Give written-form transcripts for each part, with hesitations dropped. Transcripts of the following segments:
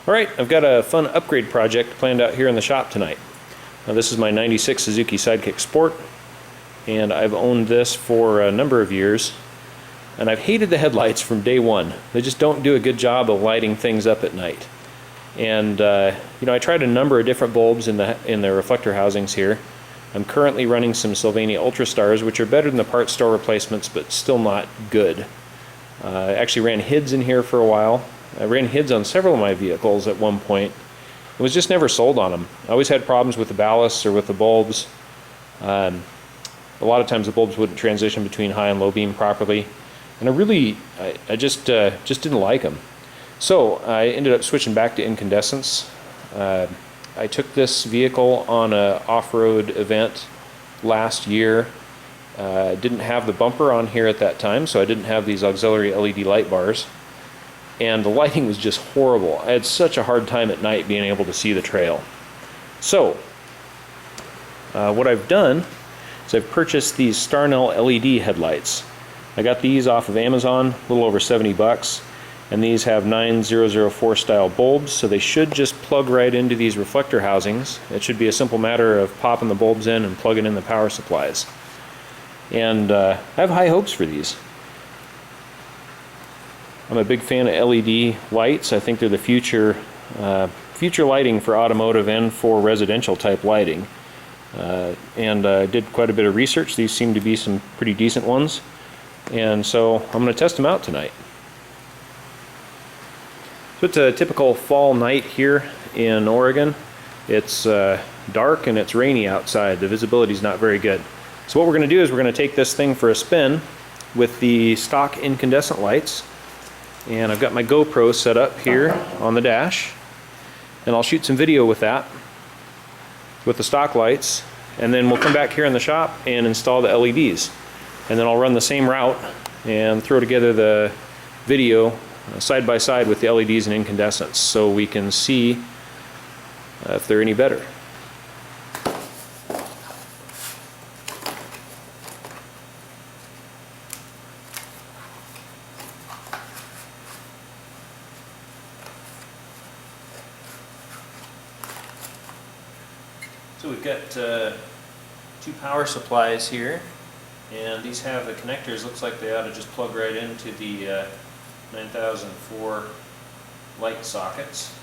Alright, I've got a fun upgrade project planned out here in the shop tonight. Now, this is my 96 Suzuki Sidekick Sport, and I've owned this for a number of years, and I've hated the headlights from day one. They just don't do a good job of lighting things up at night. And I tried a number of different bulbs in the reflector housings here. I'm currently running some Sylvania Ultra Stars, which are better than the parts store replacements, but still not good. I actually ran HIDs in here for a while. I ran HIDs on several of my vehicles at one point. I was just never sold on them. I always had problems with the ballasts or with the bulbs. A lot of times the bulbs wouldn't transition between high and low beam properly, and I just didn't like them. So I ended up switching back to incandescents. I took this vehicle on an off-road event last year. Didn't have the bumper on here at that time, so I didn't have these auxiliary LED light bars. And the lighting was just horrible. I had such a hard time at night being able to see the trail. So, what I've done is I've purchased these StarNill LED headlights. I got these off of Amazon, a little over 70 bucks, and these have 9004 style bulbs, so they should just plug right into these reflector housings. It should be a simple matter of popping the bulbs in and plugging in the power supplies. And I have high hopes for these. I'm a big fan of LED lights. I think they're the future lighting for automotive and for residential type lighting. And I did quite a bit of research. These seem to be some pretty decent ones. And so I'm going to test them out tonight. So it's a typical fall night here in Oregon. It's dark and it's rainy outside. The visibility is not very good. So what we're going to do is we're going to take this thing for a spin with the stock incandescent lights. And I've got my GoPro set up here on the dash, and I'll shoot some video with that, with the stock lights, and then we'll come back here in the shop and install the LEDs. And then I'll run the same route and throw together the video side by side with the LEDs and incandescents so we can see if they're any better. So we've got two power supplies here, and these have the connectors. Looks like they ought to just plug right into the 9004 light sockets.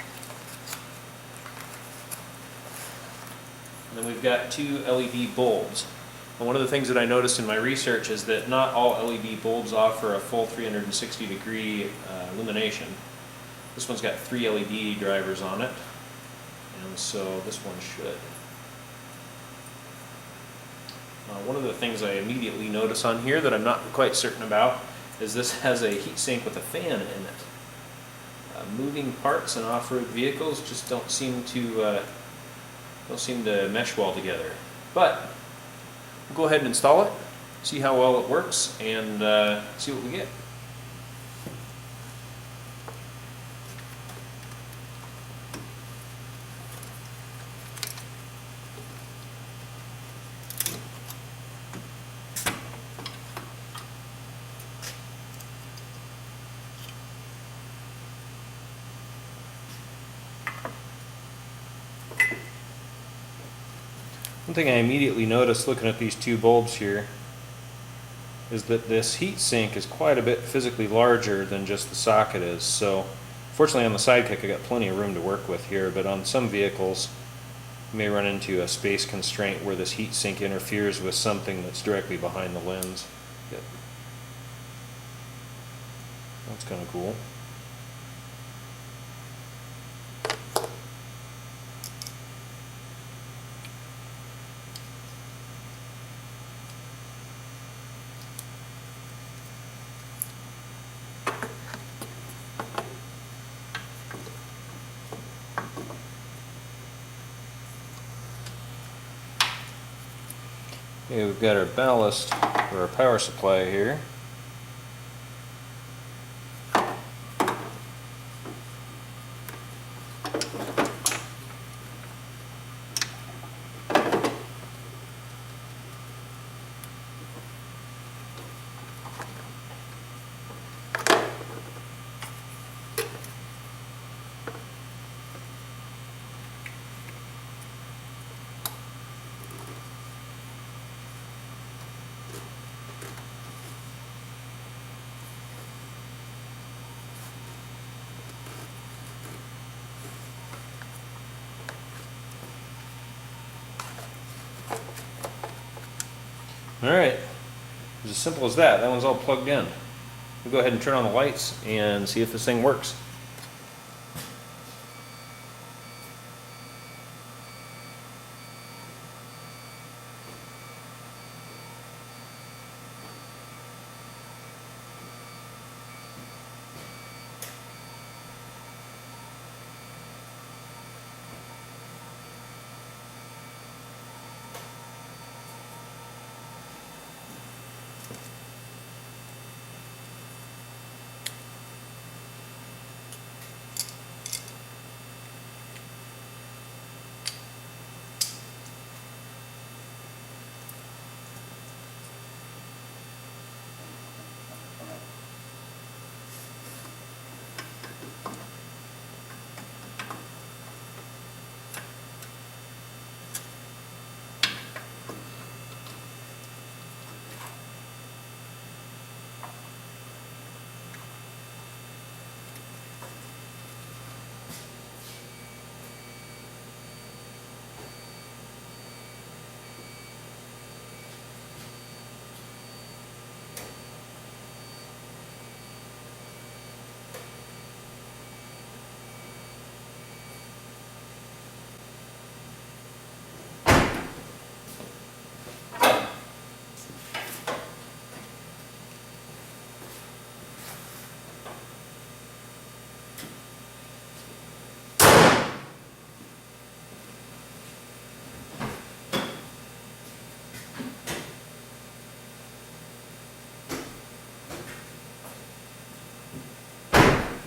And then we've got two LED bulbs. And one of the things that I noticed in my research is that not all LED bulbs offer a full 360-degree illumination. This one's got 3 LED drivers on it, and so this one should. One of the things I immediately notice on here that I'm not quite certain about is this has a heat sink with a fan in it. Moving parts in off-road vehicles just don't seem to mesh well together. But we'll go ahead and install it, see how well it works, and see what we get. One thing I immediately noticed looking at these two bulbs here is that this heat sink is quite a bit physically larger than just the socket is. So fortunately on the Sidekick I got plenty of room to work with here, but on some vehicles you may run into a space constraint where this heat sink interferes with something that's directly behind the lens. Yep. That's kind of cool. Okay, we've got our ballast for our power supply here. Alright, as simple as that. That one's all plugged in. We'll go ahead and turn on the lights and see if this thing works.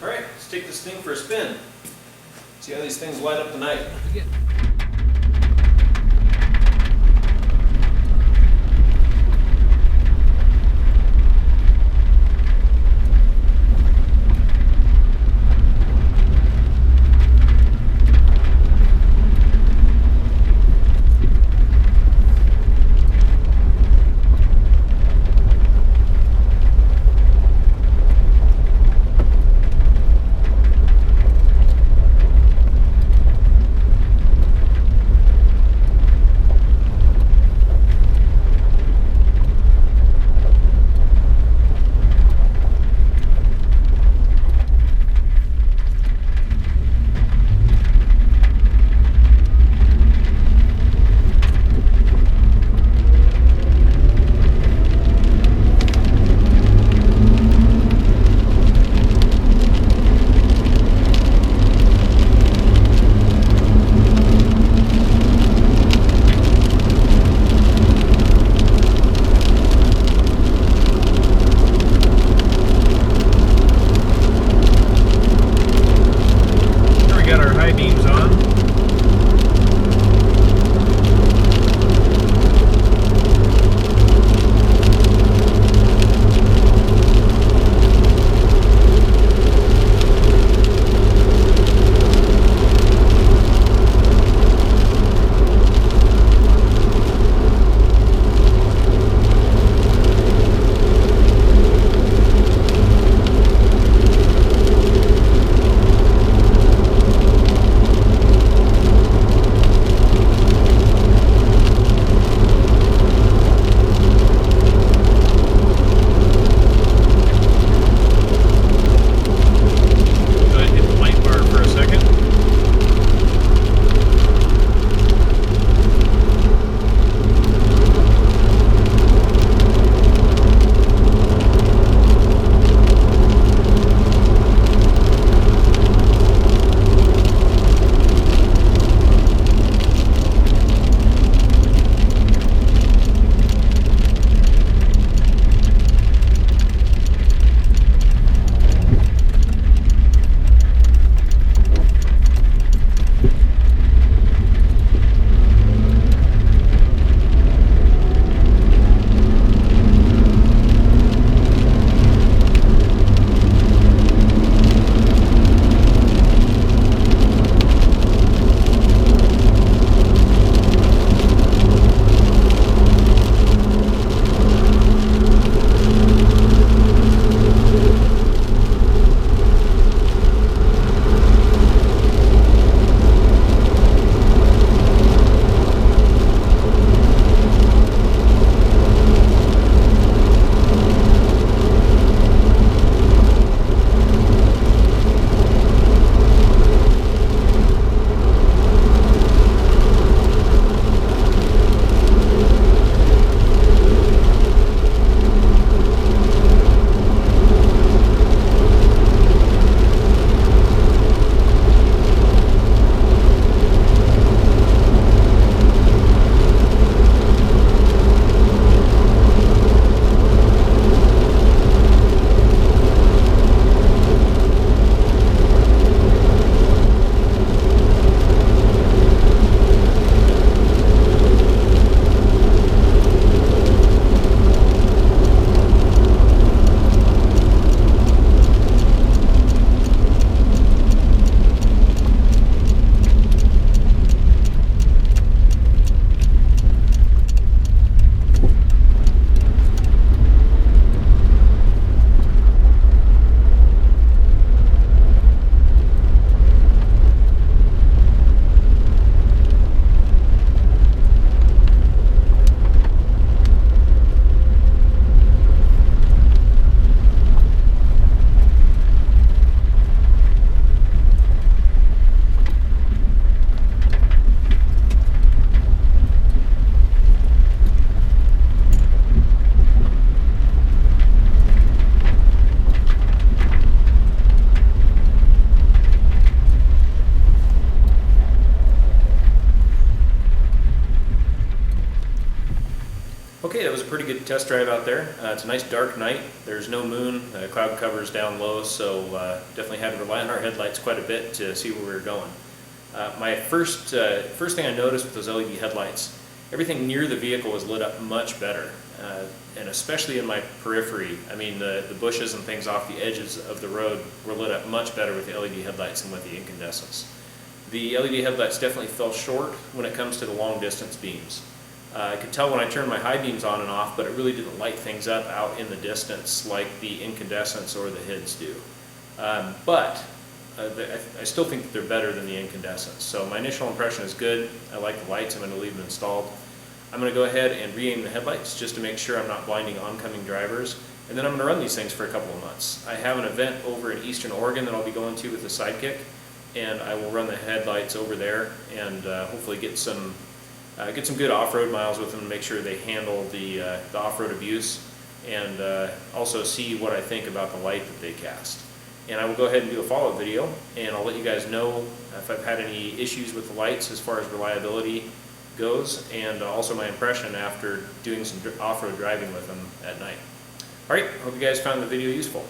Alright, let's take this thing for a spin. See how these things light up tonight. Okay, that was a pretty good test drive out there. It's a nice dark night. There's no moon. Cloud cover's down low, so definitely had to rely on our headlights quite a bit to see where we were going. My first thing I noticed with those LED headlights, everything near the vehicle was lit up much better, and especially in my periphery. I mean, the bushes and things off the edges of the road were lit up much better with the LED headlights than with the incandescents. The LED headlights definitely fell short when it comes to the long distance beams. I could tell when I turned my high beams on and off, but it really didn't light things up out in the distance like the incandescents or the HIDs do. I still think that they're better than the incandescents. So my initial impression is good. I like the lights. I'm going to leave them installed. I'm going to go ahead and re-aim the headlights just to make sure I'm not blinding oncoming drivers. And then I'm going to run these things for a couple of months. I have an event over in Eastern Oregon that I'll be going to with the Sidekick, and I will run the headlights over there and hopefully get some good off-road miles with them and make sure they handle the off-road abuse, and also see what I think about the light that they cast. And I will go ahead and do a follow-up video, and I'll let you guys know if I've had any issues with the lights as far as reliability goes, and also my impression after doing some off-road driving with them at night. Alright, hope you guys found the video useful.